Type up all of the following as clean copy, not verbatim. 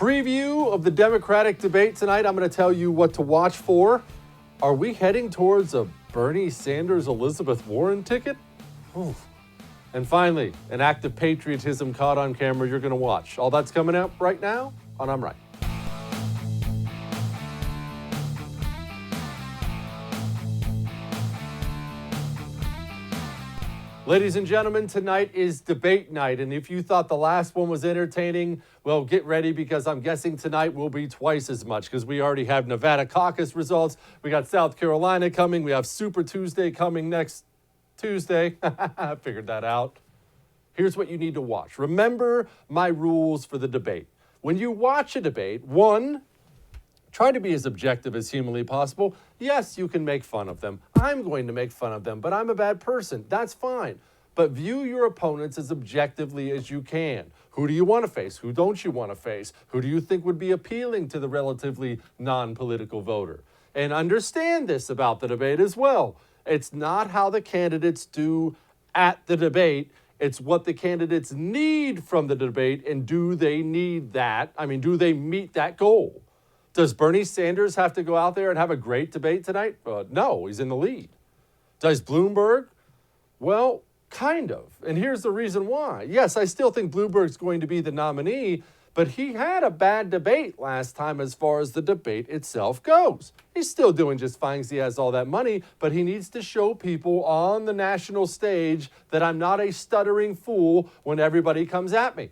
Preview of the Democratic debate tonight. I'm going to tell you what to watch for. Are we heading towards a Bernie Sanders, Elizabeth Warren ticket? Oof. And finally, an act of patriotism caught on camera you're going to watch. All that's coming up right now on I'm Right. Ladies and gentlemen, tonight is debate night, and if you thought the last one was entertaining, well, get ready because I'm guessing tonight will be twice as much because we already have Nevada caucus results. We got South Carolina coming. We have Super Tuesday coming next Tuesday. I figured that out. Here's what you need to watch. Remember my rules for the debate. When you watch a debate, one, try to be as objective as humanly possible. Yes, you can make fun of them. I'm going to make fun of them, but I'm a bad person. That's fine. But view your opponents as objectively as you can. Who do you want to face? Who don't you want to face? Who do you think would be appealing to the relatively non-political voter? And understand this about the debate as well. It's not how the candidates do at the debate. It's what the candidates need from the debate, and do they need that? Do they meet that goal? Does Bernie Sanders have to go out there and have a great debate tonight? No, he's in the lead. Does Bloomberg? Well, kind of. And here's the reason why. Yes, I still think Bloomberg's going to be the nominee, but he had a bad debate last time as far as the debate itself goes. He's still doing just fine because he has all that money, but he needs to show people on the national stage that I'm not a stuttering fool when everybody comes at me.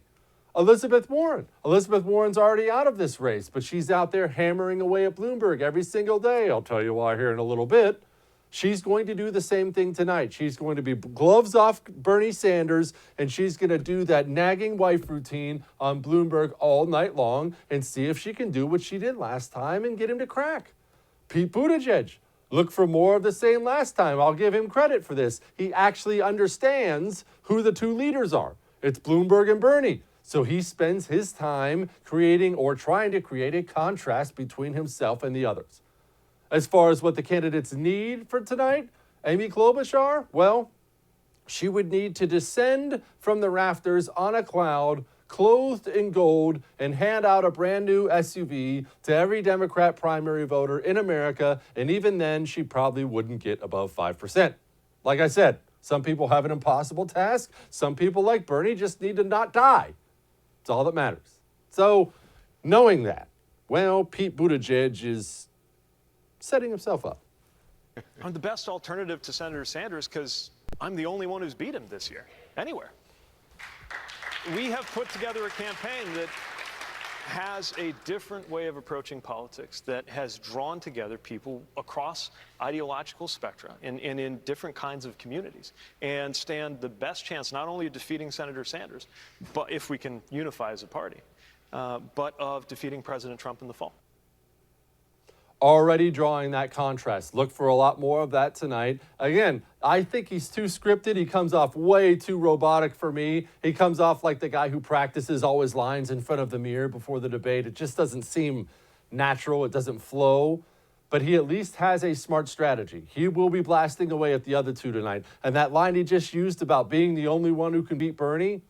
Elizabeth Warren. Elizabeth Warren's already out of this race, but she's out there hammering away at Bloomberg every single day. I'll tell you why here in a little bit. She's going to do the same thing tonight. She's going to be gloves off Bernie Sanders, and she's going to do that nagging wife routine on Bloomberg all night long and see if she can do what she did last time and get him to crack. Pete Buttigieg. Look for more of the same last time. I'll give him credit for this. He actually understands who the two leaders are. It's Bloomberg and Bernie. So he spends his time creating or trying to create a contrast between himself and the others. As far as what the candidates need for tonight, Amy Klobuchar, well, she would need to descend from the rafters on a cloud, clothed in gold, and hand out a brand new SUV to every Democrat primary voter in America. And even then, she probably wouldn't get above 5%. Like I said, some people have an impossible task. Some people, like Bernie, just need to not die. It's all that matters. So, knowing that, well, Pete Buttigieg is setting himself up. I'm the best alternative to Senator Sanders because I'm the only one who's beat him this year, anywhere. We have put together a campaign that has a different way of approaching politics, that has drawn together people across ideological spectra and in different kinds of communities, and stand the best chance not only of defeating Senator Sanders, but if we can unify as a party, but of defeating President Trump in the fall. Already drawing that contrast. Look for a lot more of that tonight. Again, I think he's too scripted. He comes off way too robotic for me. He comes off like the guy who practices all his lines in front of the mirror before the debate. It just doesn't seem natural. It doesn't flow. But he at least has a smart strategy. He will be blasting away at the other two tonight. And that line he just used about being the only one who can beat Bernie,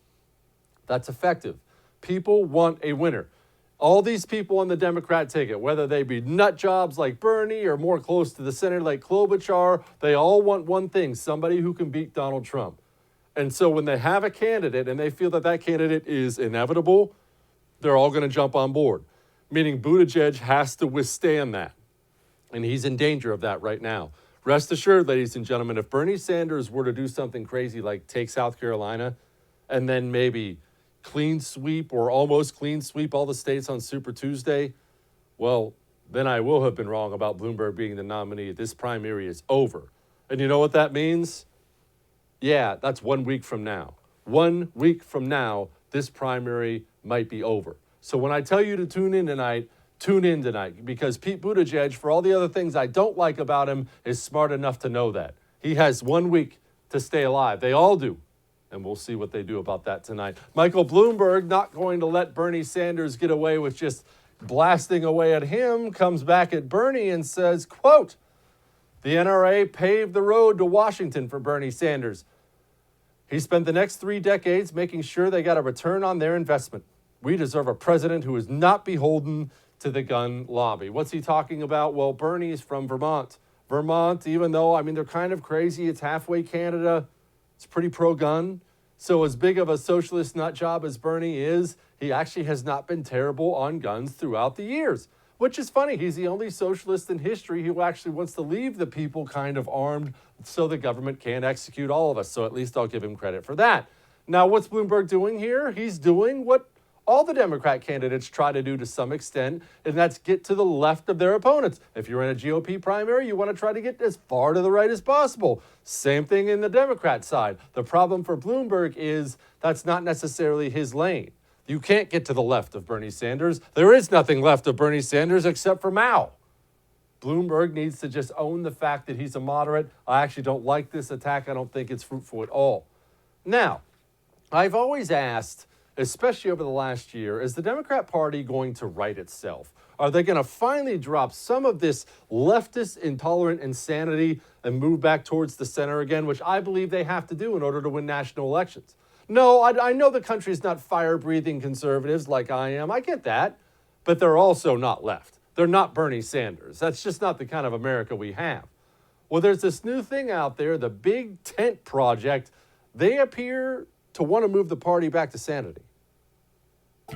that's effective. People want a winner. All these people on the Democrat ticket, whether they be nut jobs like Bernie or more close to the center like Klobuchar, they all want one thing, somebody who can beat Donald Trump. And so when they have a candidate and they feel that that candidate is inevitable, they're all going to jump on board, meaning Buttigieg has to withstand that. And he's in danger of that right now. Rest assured, ladies and gentlemen, if Bernie Sanders were to do something crazy like take South Carolina and then maybe clean sweep or almost clean sweep all the states on Super Tuesday, well, then I will have been wrong about Bloomberg being the nominee. This primary is over. And you know what that means? Yeah, that's 1 week from now. 1 week from now, this primary might be over. So when I tell you to tune in tonight because Pete Buttigieg, for all the other things I don't like about him, is smart enough to know that. He has 1 week to stay alive. They all do. And we'll see what they do about that tonight. Michael Bloomberg, not going to let Bernie Sanders get away with just blasting away at him, comes back at Bernie and says, quote, "The NRA paved the road to Washington for Bernie Sanders. He spent the next 3 decades making sure they got a return on their investment. We deserve a president who is not beholden to the gun lobby. What's he talking about? Well, Bernie's from Vermont. Vermont, even though, I mean, they're kind of crazy, it's halfway Canada, it's pretty pro-gun. So as big of a socialist nut job as Bernie is, he actually has not been terrible on guns throughout the years, which is funny. He's the only socialist in history who actually wants to leave the people kind of armed so the government can't execute all of us. So at least I'll give him credit for that. Now, what's Bloomberg doing here? He's doing what all the Democrat candidates try to do to some extent, and that's get to the left of their opponents. If you're in a GOP primary, you want to try to get as far to the right as possible. Same thing in the Democrat side. The problem for Bloomberg is that's not necessarily his lane. You can't get to the left of Bernie Sanders. There is nothing left of Bernie Sanders except for Mao. Bloomberg needs to just own the fact that he's a moderate. I actually don't like this attack. I don't think it's fruitful at all. Now, I've always asked, especially over the last year, is the Democrat Party going to right itself? Are they going to finally drop some of this leftist, intolerant insanity and move back towards the center again, which I believe they have to do in order to win national elections? No, I know the country's not fire-breathing conservatives like I am. I get that. But they're also not left. They're not Bernie Sanders. That's just not the kind of America we have. Well, there's this new thing out there, the Big Tent Project. They appear to want to move the party back to sanity.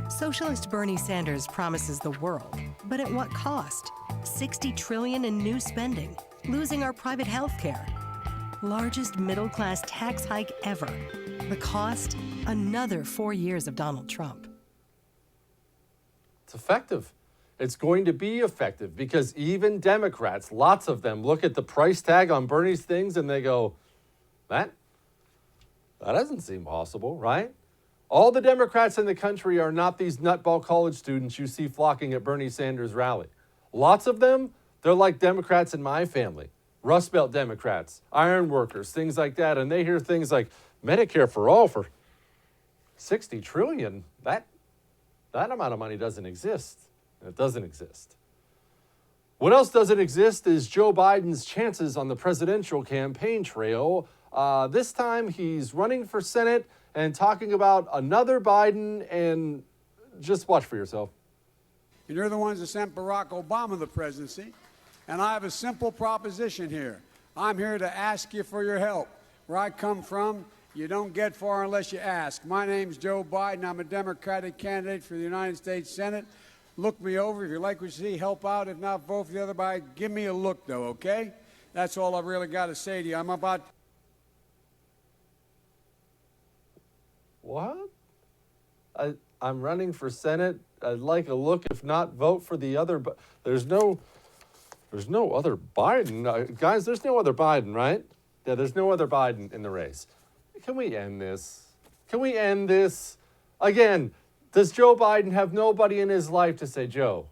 Socialist Bernie Sanders promises the world, but at what cost? $60 trillion in new spending, losing our private health care. Largest middle-class tax hike ever. The cost? Another 4 years of Donald Trump. It's effective. It's going to be effective because even Democrats, lots of them, look at the price tag on Bernie's things and they go, that doesn't seem possible, right? All the Democrats in the country are not these nutball college students you see flocking at Bernie Sanders' rally. Lots of them, they're like Democrats in my family. Rust Belt Democrats, iron workers, things like that. And they hear things like Medicare for all for $60 trillion. That amount of money doesn't exist. It doesn't exist. What else doesn't exist is Joe Biden's chances on the presidential campaign trail. This time he's running for Senate and talking about another Biden, and just watch for yourself. And you're the ones that sent Barack Obama the presidency. And I have a simple proposition here. I'm here to ask you for your help. Where I come from, you don't get far unless you ask. My name's Joe Biden. I'm a Democratic candidate for the United States Senate. Look me over. If you like what you see, help out. If not, vote for the other Biden. Give me a look, though, okay? That's all I've really got to say to you. I'm about... What? I'm running for Senate. I'd like a look. If not, vote for the other. But there's no other Biden. Guys, there's no other Biden, right? Yeah, there's no other Biden in the race. Can we end this? Can we end this? Again, does Joe Biden have nobody in his life to say, Joe,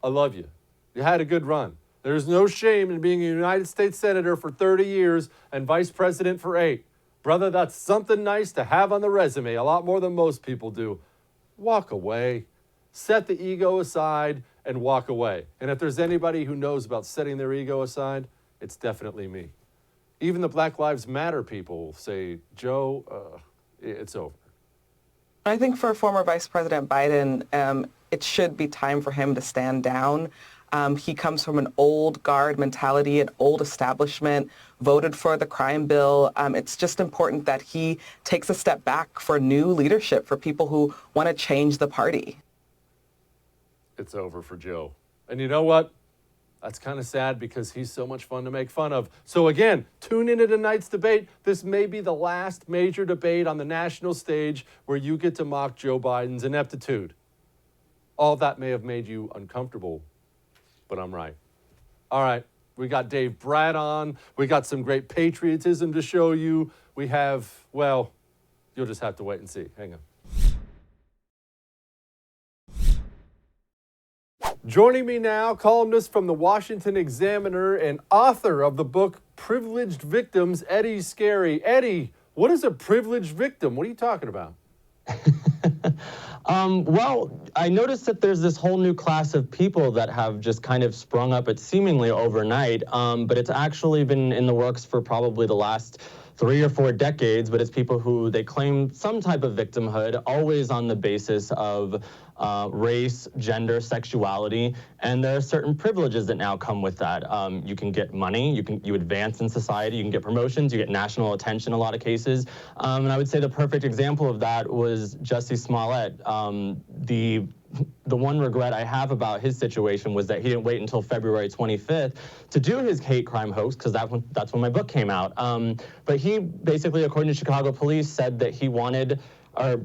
I love you. You had a good run. There's no shame in being a United States Senator for 30 years and Vice President for 8. Brother, that's something nice to have on the resume, a lot more than most people do. Walk away. Set the ego aside and walk away. And if there's anybody who knows about setting their ego aside, it's definitely me. Even the Black Lives Matter people say, Joe, it's over. I think for former Vice President Biden, it should be time for him to stand down. He comes from an old guard mentality, an old establishment, voted for the crime bill. It's just important that he takes a step back for new leadership, for people who want to change the party. It's over for Joe. And you know what? That's kind of sad because he's so much fun to make fun of. So again, tune into tonight's debate. This may be the last major debate on the national stage where you get to mock Joe Biden's ineptitude. All that may have made you uncomfortable, but I'm right. All right, we got Dave BRAT on. We got some great patriotism to show you. We have, well, you'll just have to wait and see. Hang on. Joining me now, columnist from the Washington Examiner and author of the book Privileged Victims, Eddie Scarry. Eddie, what is a privileged victim? What are you talking about? Well, I noticed that there's this whole new class of people that have just kind of sprung up at seemingly overnight, but it's actually been in the works for probably the last 3 or 4 decades, but it's people who they claim some type of victimhood, always on the basis of race, gender, sexuality, and there are certain privileges that now come with that. You can get money, you advance in society, you can get promotions, you get national attention in a lot of cases. And I would say the perfect example of that was Jussie Smollett. The one regret I have about his situation was that he didn't wait until February 25th to do his hate crime hoax, because that's when my book came out. But he basically, according to Chicago police, said that he wanted, or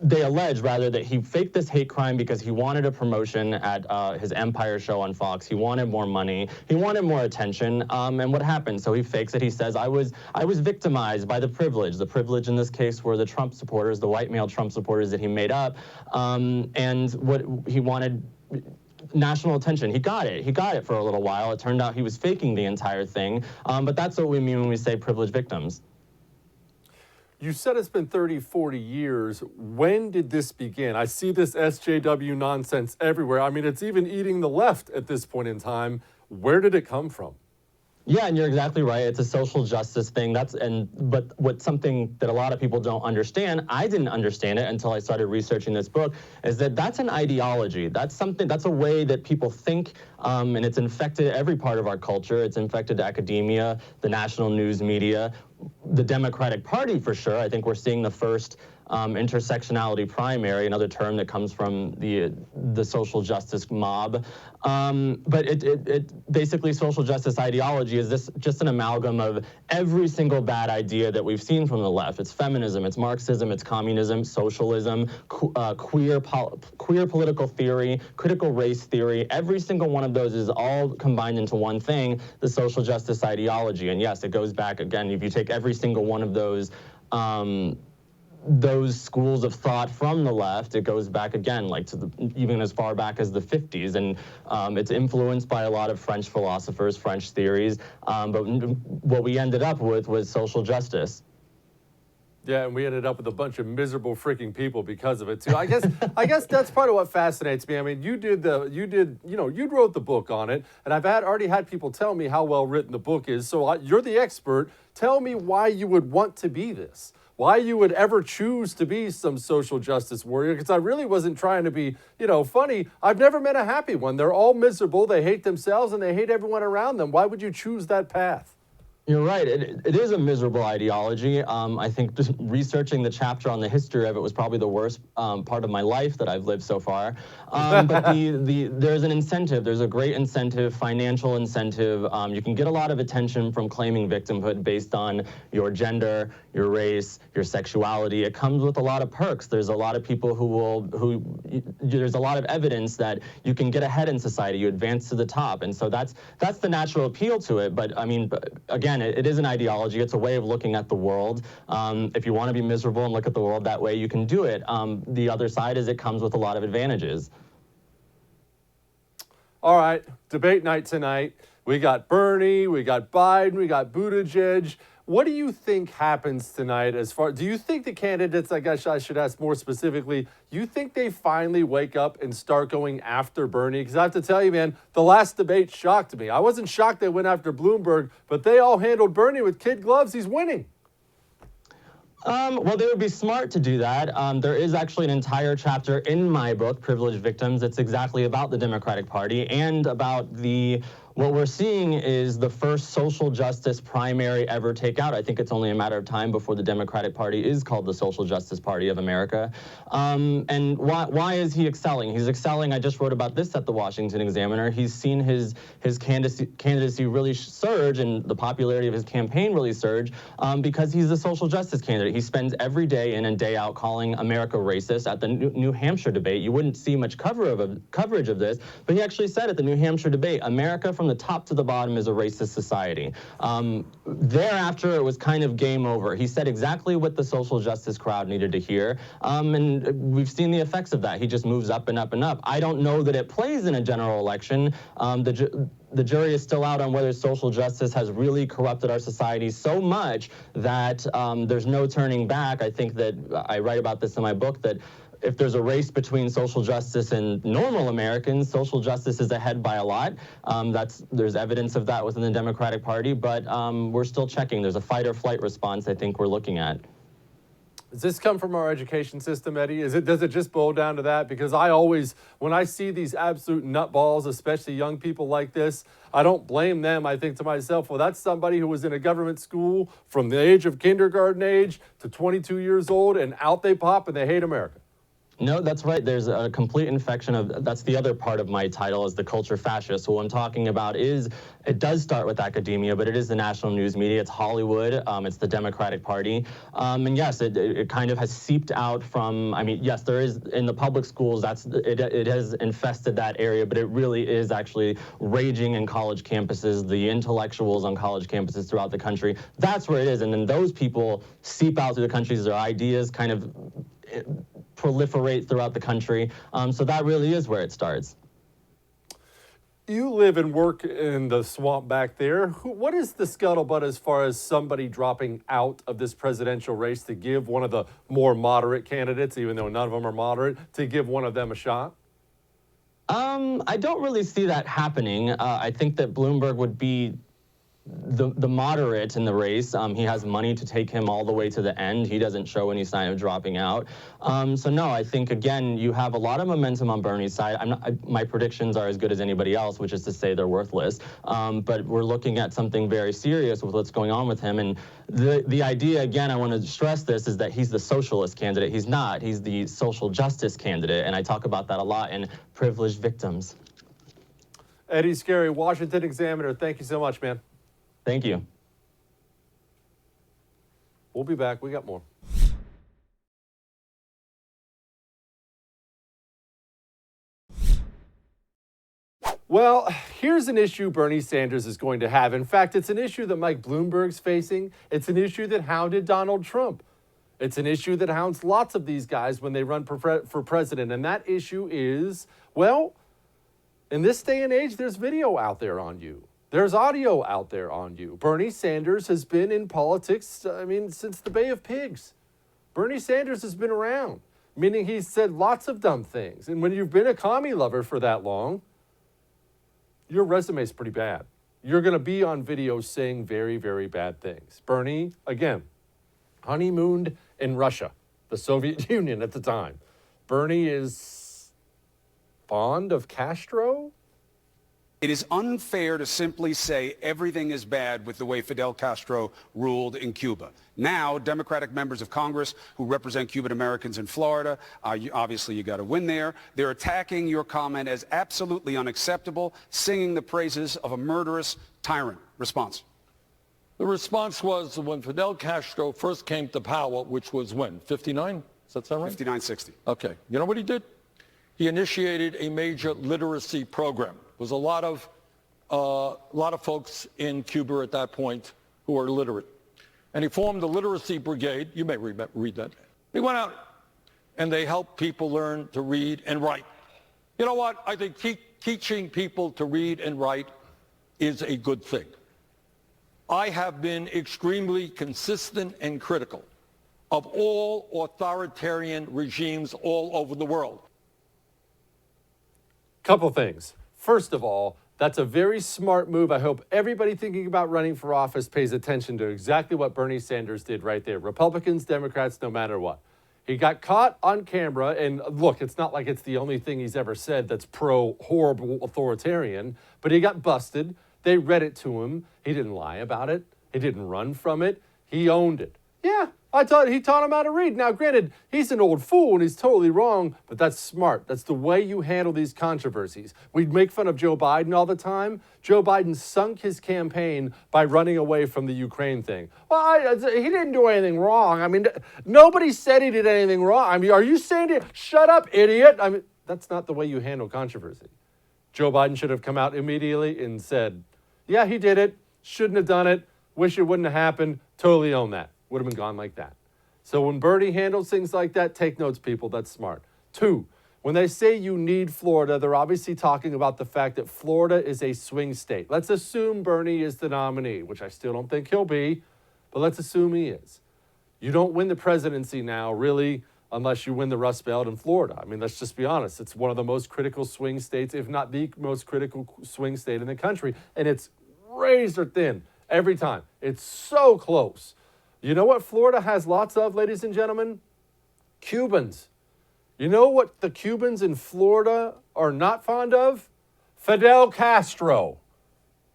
they allege rather, that he faked this hate crime because he wanted a promotion at his Empire show on Fox. He wanted more money. He wanted more attention. And what happened? So he fakes it. He says, I was victimized by the privilege. The privilege in this case were the Trump supporters, the white male Trump supporters that he made up. And what he wanted, national attention. He got it. He got it for a little while. It turned out he was faking the entire thing. But that's what we mean when we say privileged victims. You said it's been 30, 40 years. When did this begin? I see this SJW nonsense everywhere. I mean, it's even eating the left at this point in time. Where did it come from? Yeah, and you're exactly right. It's a social justice thing. But what's something that a lot of people don't understand, I didn't understand it until I started researching this book, is that that's an ideology. That's a way that people think, and it's infected every part of our culture. It's infected academia, the national news media, the Democratic Party for sure. I think we're seeing the first intersectionality primary, another term that comes from the social justice mob. But it basically, social justice ideology is this just an amalgam of every single bad idea that we've seen from the left. It's feminism, it's Marxism, it's communism, socialism, queer political theory, critical race theory. Every single one of those is all combined into one thing, the social justice ideology. And yes, it goes back, again, if you take every single one of those schools of thought from the left, it goes back again, like to even as far back as the 50s, and it's influenced by a lot of French philosophers, French theories, but what we ended up with was social justice. Yeah, and we ended up with a bunch of miserable freaking people because of it too. I guess that's part of what fascinates me. I mean, you wrote the book on it, and I've already had people tell me how well written the book is. So you're the expert. Tell me why you would want to be this. Why you would ever choose to be some social justice warrior, because I really wasn't trying to be, funny. I've never met a happy one. They're all miserable. They hate themselves and they hate everyone around them. Why would you choose that path? You're right. It is a miserable ideology. I think just researching the chapter on the history of it was probably the worst part of my life that I've lived so far. But there's an incentive. There's a great incentive, financial incentive. You can get a lot of attention from claiming victimhood based on your gender, your race, your sexuality. It comes with a lot of perks. There's a lot of people there's a lot of evidence that you can get ahead in society. You advance to the top. And so that's the natural appeal to it. But I mean, again, it is an ideology. It's a way of looking at the world. If you want to be miserable and look at the world that way, you can do it. The other side is it comes with a lot of advantages. All right, debate night tonight. We got Bernie, we got Biden, we got Buttigieg. What do you think happens tonight do you think the candidates, I guess I should ask more specifically, you think they finally wake up and start going after Bernie? Because I have to tell you, man, the last debate shocked me. I wasn't shocked they went after Bloomberg, but they all handled Bernie with kid gloves. He's winning. Well, they would be smart to do that. There is actually an entire chapter in my book, Privileged Victims. It's exactly about the Democratic Party and about what we're seeing is the first social justice primary ever take out. I think it's only a matter of time before the Democratic Party is called the Social Justice Party of America. And why is he excelling? He's excelling. I just wrote about this at the Washington Examiner. He's seen his candidacy really surge and the popularity of his campaign really surge because he's a social justice candidate. He spends every day in and day out calling America racist. At the New Hampshire debate, you wouldn't see much coverage of this, but he actually said at the New Hampshire debate, America from the top to the bottom is a racist society. Thereafter, it was kind of game over. He said exactly what the social justice crowd needed to hear, and we've seen the effects of that. He just moves up and up and up. I don't know that it plays in a general election. The jury is still out on whether social justice has really corrupted our society so much that there's no turning back. I think that I write about this in my book, that if there's a race between social justice and normal Americans, social justice is ahead by a lot. There's evidence of that within the Democratic Party, but we're still checking. There's a fight or flight response I think we're looking at. Does this come from our education system, Eddie? Does it just boil down to that? Because I always, when I see these absolute nutballs, especially young people like this, I don't blame them. I think to myself, well, that's somebody who was in a government school from the age of kindergarten age to 22 years old, and out they pop and they hate America. No, that's right. There's a complete infection of, that's the other part of my title, is the culture fascist. So what I'm talking about is, it does start with academia, but it is the national news media. It's Hollywood. It's the Democratic Party. And yes, it kind of has seeped out from, I mean, yes, there is, in the public schools, it has infested that area, but it really is actually raging in college campuses, the intellectuals on college campuses throughout the country. That's where it is. And then those people seep out through the countries, their ideas kind of proliferate throughout the country. So that really is where it starts. You live and work in the swamp back there. What is the scuttlebutt as far as somebody dropping out of this presidential race to give one of the more moderate candidates, even though none of them are moderate, to give one of them a shot? I don't really see that happening. I think that Bloomberg would be the moderate in the race. He has money to take him all the way to the end. He doesn't show any sign of dropping out. So no, I think, again, you have a lot of momentum on Bernie's side. My predictions are as good as anybody else, which is to say they're worthless. But we're looking at something very serious with what's going on with him. And the idea, again, I want to stress this, is that he's the socialist candidate. He's not. He's the social justice candidate. And I talk about that a lot in Privileged Victims. Eddie Scarry, Washington Examiner, thank you so much, man. Thank you. We'll be back. We got more. Well, here's an issue Bernie Sanders is going to have. In fact, it's an issue that Mike Bloomberg's facing. It's an issue that hounded Donald Trump. It's an issue that hounds lots of these guys when they run for president. And that issue is, well, in this day and age, there's video out there on you. There's audio out there on you. Bernie Sanders has been in politics, since the Bay of Pigs. Bernie Sanders has been around, meaning he's said lots of dumb things. And when you've been a commie lover for that long, your resume is pretty bad. You're going to be on video saying very, very bad things. Bernie, again, honeymooned in Russia, the Soviet Union at the time. Bernie is fond of Castro. It is unfair to simply say everything is bad with the way Fidel Castro ruled in Cuba. Now, Democratic members of Congress who represent Cuban Americans in Florida, obviously you got to win there, they're attacking your comment as absolutely unacceptable, singing the praises of a murderous tyrant. Response. The response was when Fidel Castro first came to power, which was when? 59? Does that sound right? 59-60. Okay. You know what he did? He initiated a major literacy program. There was a lot of folks in Cuba at that point who were illiterate. And he formed the literacy brigade. You may read that. They went out and they helped people learn to read and write. You know what? I think teaching people to read and write is a good thing. I have been extremely consistent and critical of all authoritarian regimes all over the world. Couple things. First of all, that's a very smart move. I hope everybody thinking about running for office pays attention to exactly what Bernie Sanders did right there. Republicans, Democrats, no matter what. He got caught on camera, and look, it's not like it's the only thing he's ever said that's pro-horrible authoritarian, but he got busted. They read it to him. He didn't lie about it. He didn't run from it. He owned it. Yeah, I thought he taught him how to read. Now, granted, he's an old fool and he's totally wrong, but that's smart. That's the way you handle these controversies. We make fun of Joe Biden all the time. Joe Biden sunk his campaign by running away from the Ukraine thing. Well, he didn't do anything wrong. Nobody said he did anything wrong. Are you saying it? Shut up, idiot. That's not the way you handle controversy. Joe Biden should have come out immediately and said, yeah, he did it. Shouldn't have done it. Wish it wouldn't have happened. Totally own that. Would have been gone like that. So when Bernie handles things like that, take notes, people. That's smart. 2, when they say you need Florida, they're obviously talking about the fact that Florida is a swing state. Let's assume Bernie is the nominee, which I still don't think he'll be, but let's assume he is. You don't win the presidency now, really, unless you win the Rust Belt in Florida. I mean, let's just be honest. It's one of the most critical swing states, if not the most critical swing state in the country. And it's razor thin every time. It's so close. You know what Florida has lots of, ladies and gentlemen? Cubans. You know what the Cubans in Florida are not fond of? Fidel Castro.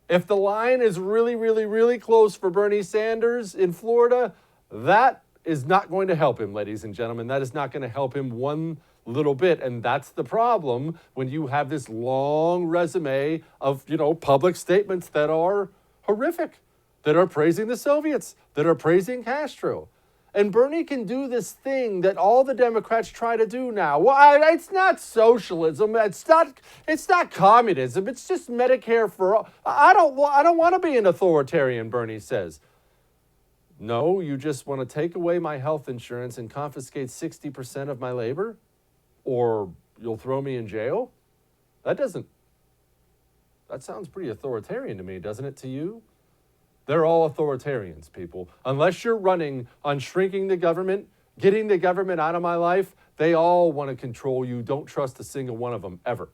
If the line is really, really, really close for Bernie Sanders in Florida, that is not going to help him, ladies and gentlemen. That is not going to help him one little bit. And that's the problem when you have this long resume of, public statements that are horrific, that are praising the Soviets, that are praising Castro. And Bernie can do this thing that all the Democrats try to do now. Well, it's not socialism. It's not communism. It's just Medicare for all. I don't want to be an authoritarian, Bernie says. No, you just want to take away my health insurance and confiscate 60% of my labor? Or you'll throw me in jail? That sounds pretty authoritarian to me, doesn't it to you? They're all authoritarians, people. Unless you're running on shrinking the government, getting the government out of my life, they all want to control you. Don't trust a single one of them, ever.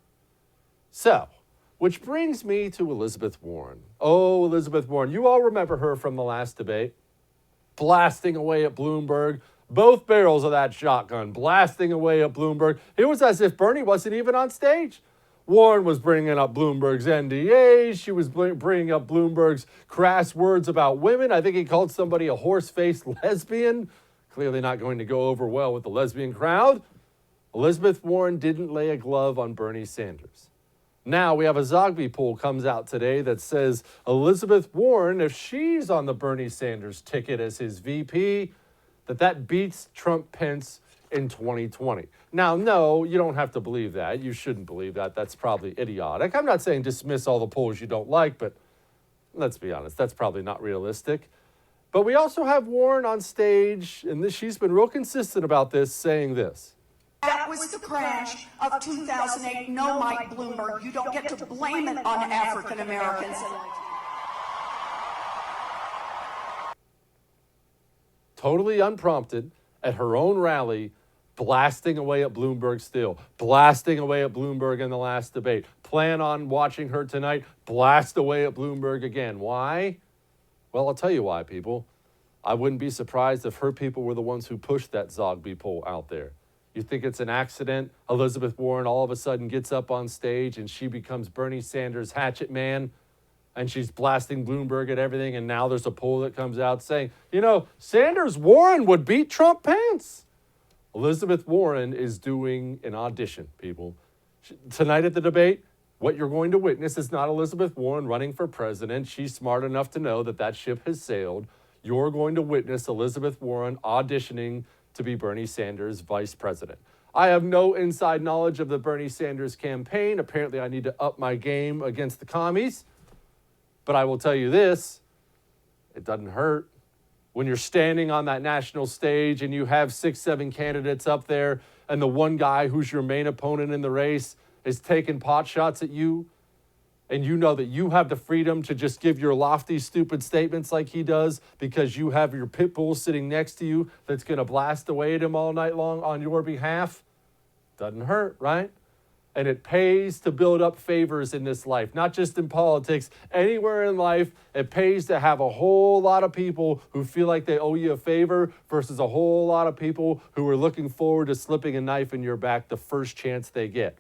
So, which brings me to Elizabeth Warren. Oh, Elizabeth Warren. You all remember her from the last debate. Blasting away at Bloomberg. Both barrels of that shotgun blasting away at Bloomberg. It was as if Bernie wasn't even on stage. Warren was bringing up Bloomberg's NDAs. She was bringing up Bloomberg's crass words about women. I think he called somebody a horse-faced lesbian. Clearly not going to go over well with the lesbian crowd. Elizabeth Warren didn't lay a glove on Bernie Sanders. Now we have a Zogby poll comes out today that says Elizabeth Warren, if she's on the Bernie Sanders ticket as his VP, that beats Trump Pence in 2020. Now, no, you don't have to believe that. You shouldn't believe that. That's probably idiotic. I'm not saying dismiss all the polls you don't like, but let's be honest, that's probably not realistic. But we also have Warren on stage, and she's been real consistent about this, saying this. That was the crash of 2008. No, Mike Bloomberg, you don't get to blame it on African Americans. Totally unprompted, at her own rally, blasting away at Bloomberg still, blasting away at Bloomberg in the last debate. Plan on watching her tonight, blast away at Bloomberg again. Why? Well, I'll tell you why, people. I wouldn't be surprised if her people were the ones who pushed that Zogby poll out there. You think it's an accident? Elizabeth Warren all of a sudden gets up on stage and she becomes Bernie Sanders' hatchet man, and she's blasting Bloomberg at everything, and now there's a poll that comes out saying, Sanders-Warren would beat Trump-Pence. Elizabeth Warren is doing an audition, people. Tonight at the debate, what you're going to witness is not Elizabeth Warren running for president. She's smart enough to know that ship has sailed. You're going to witness Elizabeth Warren auditioning to be Bernie Sanders' vice president. I have no inside knowledge of the Bernie Sanders campaign. Apparently, I need to up my game against the commies. But I will tell you this, it doesn't hurt. When you're standing on that national stage and you have 6, 7 candidates up there, and the one guy who's your main opponent in the race is taking pot shots at you, and you know that you have the freedom to just give your lofty, stupid statements like he does because you have your pit bull sitting next to you that's going to blast away at him all night long on your behalf, doesn't hurt, right? And it pays to build up favors in this life, not just in politics, anywhere in life. It pays to have a whole lot of people who feel like they owe you a favor versus a whole lot of people who are looking forward to slipping a knife in your back the first chance they get.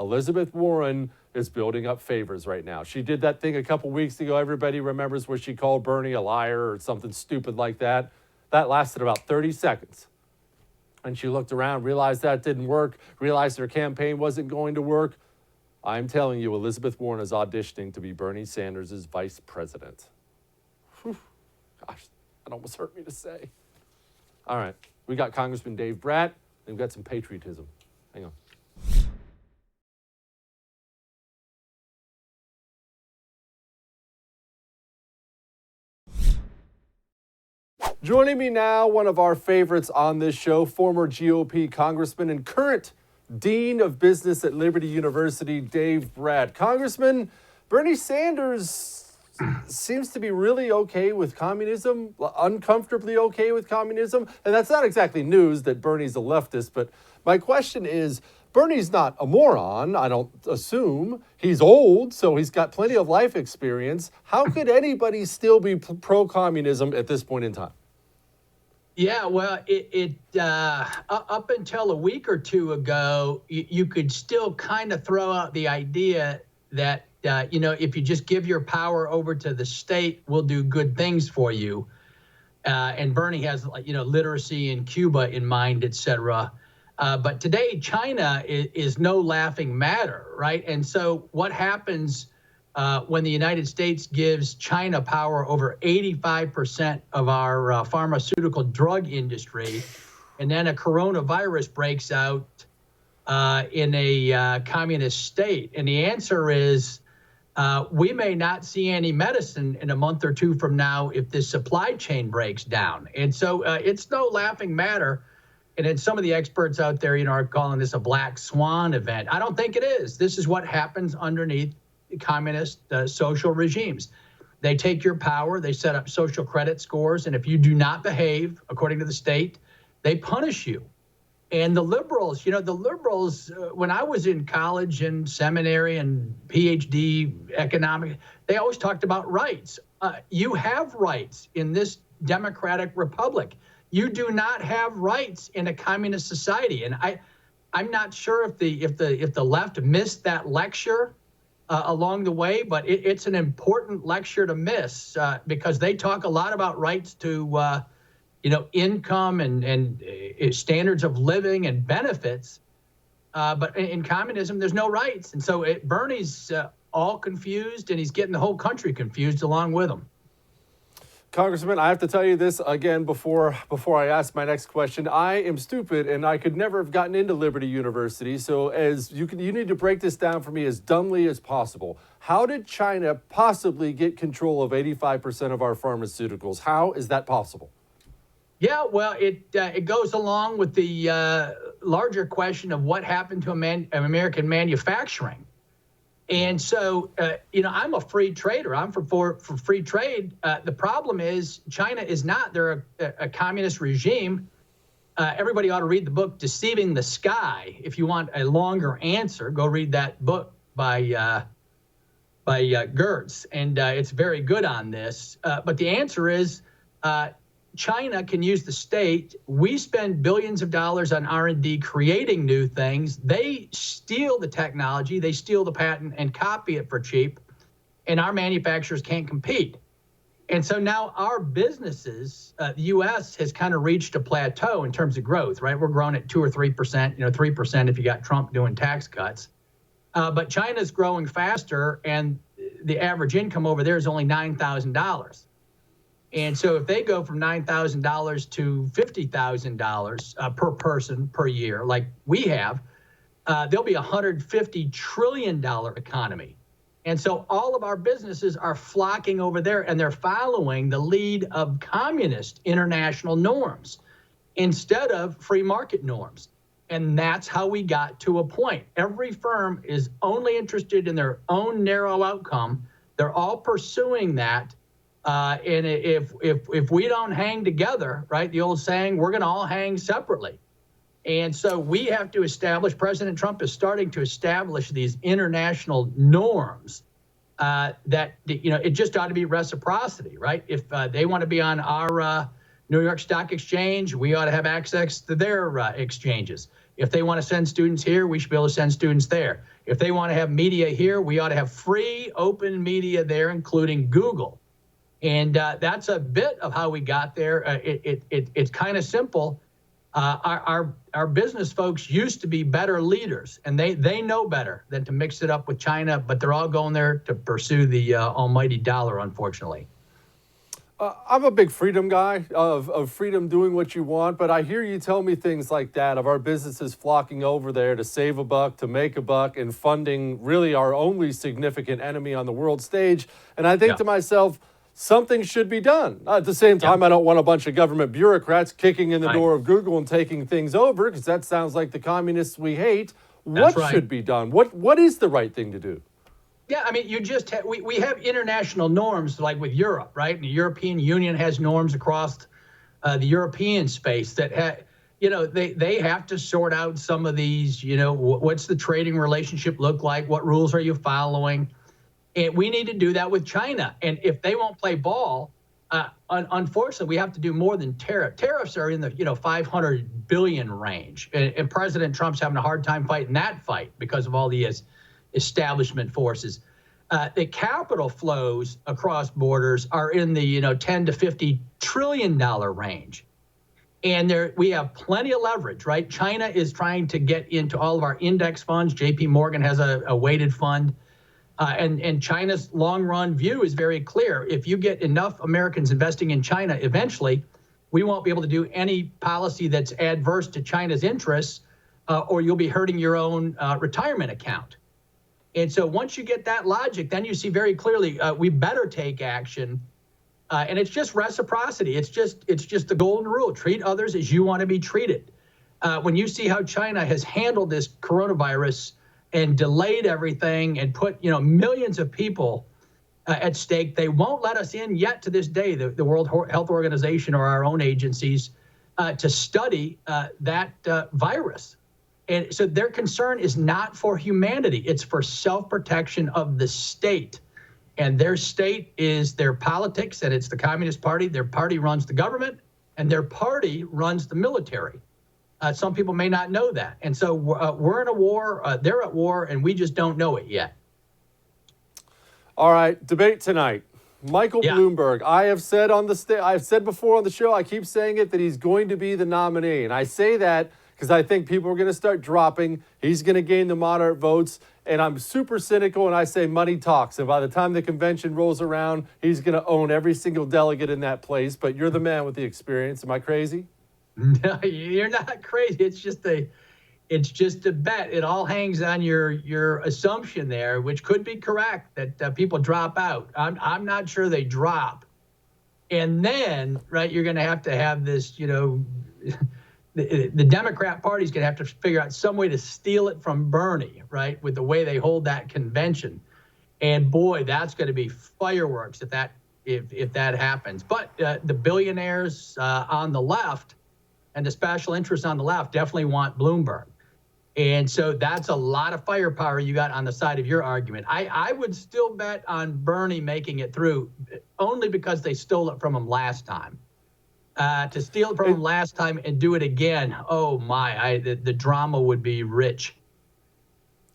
Elizabeth Warren is building up favors right now. She did that thing a couple weeks ago. Everybody remembers where she called Bernie a liar or something stupid like that. That lasted about 30 seconds. And she looked around, realized that didn't work, realized her campaign wasn't going to work. I'm telling you, Elizabeth Warren is auditioning to be Bernie Sanders' vice president. Whew. Gosh, that almost hurt me to say. All right, we got Congressman Dave Bratt, and we've got some patriotism. Hang on. Joining me now, one of our favorites on this show, former GOP Congressman and current Dean of Business at Liberty University, Dave Bratt. Congressman, Bernie Sanders seems to be really okay with communism, uncomfortably okay with communism. And that's not exactly news that Bernie's a leftist, but my question is, Bernie's not a moron, I don't assume. He's old, so he's got plenty of life experience. How could anybody still be pro-communism at this point in time? Yeah, well, up until a week or two ago, you could still kind of throw out the idea that, if you just give your power over to the state, we'll do good things for you. And Bernie has, literacy in Cuba in mind, et cetera. But today, China is no laughing matter, right? And so what happens when the United States gives China power over 85% of our pharmaceutical drug industry, and then a coronavirus breaks out in a communist state? And the answer is we may not see any medicine in a month or two from now if this supply chain breaks down. And so it's no laughing matter. And then some of the experts out there, are calling this a black swan event. I don't think it is. This is what happens underneath communist social regimes. They take your power, they set up social credit scores, and if you do not behave according to the state, they punish you. And the liberals, when I was in college and seminary and PhD economics, they always talked about rights. You have rights in this democratic republic. You do not have rights in a communist society. And I'm not sure if the left missed that lecture along the way, but it's an important lecture to miss because they talk a lot about rights to income and standards of living and benefits. But in communism, there's no rights. And so Bernie's all confused, and he's getting the whole country confused along with him. Congressman, I have to tell you this again before I ask my next question. I am stupid, and I could never have gotten into Liberty University. So you need to break this down for me as dumbly as possible. How did China possibly get control of 85% of our pharmaceuticals? How is that possible? Yeah, well, it goes along with the larger question of what happened to American manufacturing. And so, I'm a free trader. I'm for free trade. The problem is China is not. They're a communist regime. Everybody ought to read the book Deceiving the Sky. If you want a longer answer, go read that book by Gertz. And it's very good on this. But the answer is China can use the state. We spend billions of dollars on R&D creating new things. They steal the technology, they steal the patent and copy it for cheap, and our manufacturers can't compete. And so now our businesses, the U.S. has kind of reached a plateau in terms of growth, right? We're growing at 2 or 3%, 3% if you got Trump doing tax cuts. But China's growing faster, and the average income over there is only $9,000. And so if they go from $9,000 to $50,000 per person per year, like we have, there'll be a $150 trillion economy. And so all of our businesses are flocking over there, and they're following the lead of communist international norms instead of free market norms. And that's how we got to a point. Every firm is only interested in their own narrow outcome. They're all pursuing that. And if we don't hang together, right, the old saying, we're going to all hang separately. And so we have to establish, President Trump is starting to establish these international norms that, it just ought to be reciprocity, right? If they want to be on our New York Stock Exchange, we ought to have access to their exchanges. If they want to send students here, we should be able to send students there. If they want to have media here, we ought to have free, open media there, including Google. And that's a bit of how we got there. It's kind of simple. Our business folks used to be better leaders, and they know better than to mix it up with China, but they're all going there to pursue the almighty dollar, unfortunately. I'm a big freedom guy, of freedom doing what you want, but I hear you tell me things like that, of our businesses flocking over there to save a buck, to make a buck, and funding really our only significant enemy on the world stage. And I think to myself, something should be done. At the same time, I don't want a bunch of government bureaucrats kicking in the door of Google and taking things over, because that sounds like the communists we hate. What should be done? What is the right thing to do? Yeah, I mean, you just we have international norms like with Europe, right? And the European Union has norms across the European space that they have to sort out some of these. What's the trading relationship look like? What rules are you following? And we need to do that with China. And if they won't play ball, unfortunately, we have to do more than tariff. Tariffs are in the 500 billion range, and President Trump's having a hard time fighting that fight because of all the establishment forces. The capital flows across borders are in the 10 to 50 trillion dollar range, and we have plenty of leverage, right? China is trying to get into all of our index funds. J.P. Morgan has a weighted fund, and China's long run view is very clear. If you get enough Americans investing in China, eventually, we won't be able to do any policy that's adverse to China's interests, or you'll be hurting your own retirement account. And so once you get that logic, then you see very clearly we better take action. And it's just reciprocity. It's just the golden rule. Treat others as you want to be treated. When you see how China has handled this coronavirus and delayed everything and put millions of people at stake, they won't let us in yet to this day, the World Health Organization or our own agencies, to study that virus. And so their concern is not for humanity. It's for self-protection of the state. And their state is their politics, and it's the Communist Party. Their party runs the government, and their party runs the military. Some people may not know that. And so we're in a war, they're at war, and we just don't know it yet. All right, debate tonight. Michael Bloomberg, I have said I've said before on the show, I keep saying it, that he's going to be the nominee. And I say that because I think people are going to start dropping. He's going to gain the moderate votes. And I'm super cynical, and I say money talks. And by the time the convention rolls around, he's going to own every single delegate in that place. But you're the man with the experience. Am I crazy? No, you're not crazy. It's just a bet. It all hangs on your assumption there, which could be correct, that people drop out. I'm not sure they drop. And then, right, you're going to have this, the Democrat Party's going to have to figure out some way to steal it from Bernie, right, with the way they hold that convention. And boy, that's going to be fireworks if that happens. But the billionaires on the left and the special interests on the left definitely want Bloomberg. And so that's a lot of firepower you got on the side of your argument. I would still bet on Bernie making it through, only because they stole it from him last time. To steal it from him last time and do it again, oh my, the drama would be rich.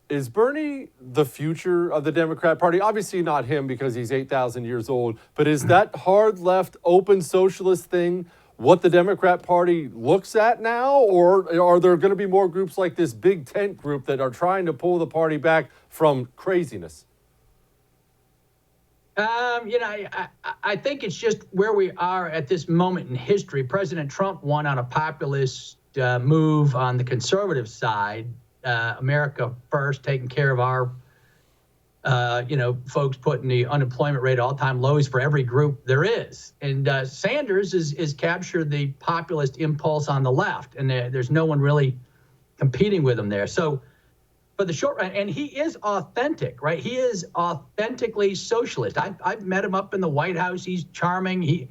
Is Bernie the future of the Democrat Party? Obviously not him, because he's 8,000 years old. But is that hard left, open socialist thing what the Democrat Party looks at now? Or are there going to be more groups like this big tent group that are trying to pull the party back from craziness? I think it's just where we are at this moment in history. President Trump won on a populist move on the conservative side. America first, taking care of our, folks, putting the unemployment rate at all-time lows for every group there is. And Sanders is captured the populist impulse on the left, and there's no one really competing with him there. So for the short run, and he is authentic, right? He is authentically socialist. I've met him up in the White House. He's charming.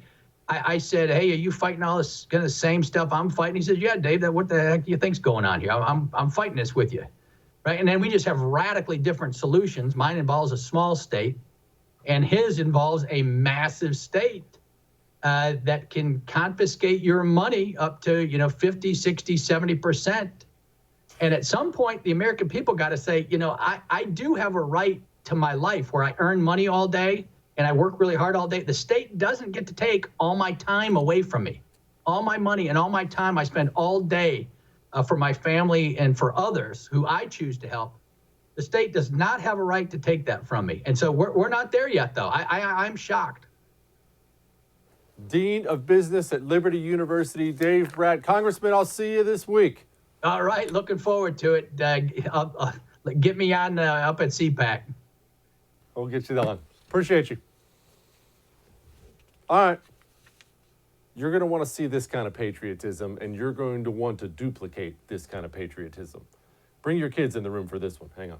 I said, hey, are you fighting all this kind of same stuff I'm fighting? He says, yeah, Dave, what the heck do you think's going on here? I'm fighting this with you, right? And then we just have radically different solutions. Mine involves a small state, and his involves a massive state that can confiscate your money up to, 50, 60, 70%. And at some point, the American people got to say, I do have a right to my life where I earn money all day and I work really hard all day. The state doesn't get to take all my time away from me. All my money and all my time I spend all day for my family and for others who I choose to help. The state does not have a right to take that from me. And so we're not there yet, though. I'm shocked. Dean of Business at Liberty University, Dave Bratt. Congressman, I'll see you this week. All right, looking forward to it. Get me on up at CPAC. We'll get you on. Appreciate you. All right. You're going to want to see this kind of patriotism, and you're going to want to duplicate this kind of patriotism. Bring your kids in the room for this one. Hang on.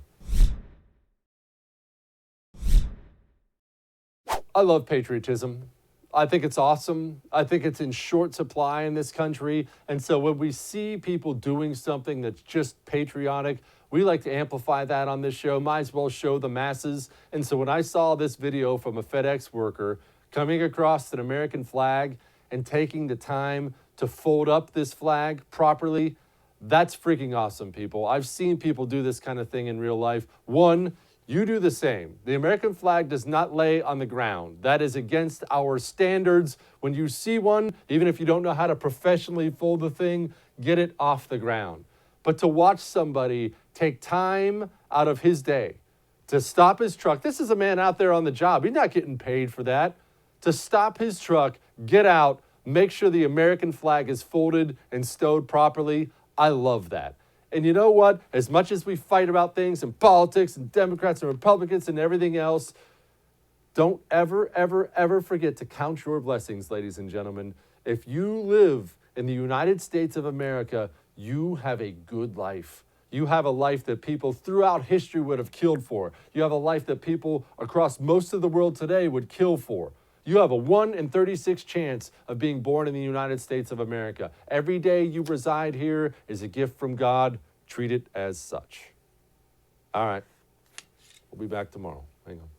I love patriotism. I think it's awesome. I think it's in short supply in this country. And so when we see people doing something that's just patriotic, we like to amplify that on this show. Might as well show the masses. And so when I saw this video from a FedEx worker coming across an American flag and taking the time to fold up this flag properly, that's freaking awesome, people. I've seen people do this kind of thing in real life. One, you do the same. The American flag does not lay on the ground. That is against our standards. When you see one, even if you don't know how to professionally fold the thing, get it off the ground. But to watch somebody take time out of his day to stop his truck, this is a man out there on the job. He's not getting paid for that. To stop his truck, get out, make sure the American flag is folded and stowed properly. I love that. And you know what? As much as we fight about things in politics and Democrats and Republicans and everything else, don't ever, ever, ever forget to count your blessings, ladies and gentlemen. If you live in the United States of America, you have a good life. You have a life that people throughout history would have killed for. You have a life that people across most of the world today would kill for. You have a 1 in 36 chance of being born in the United States of America. Every day you reside here is a gift from God. Treat it as such. All right. We'll be back tomorrow. Hang on.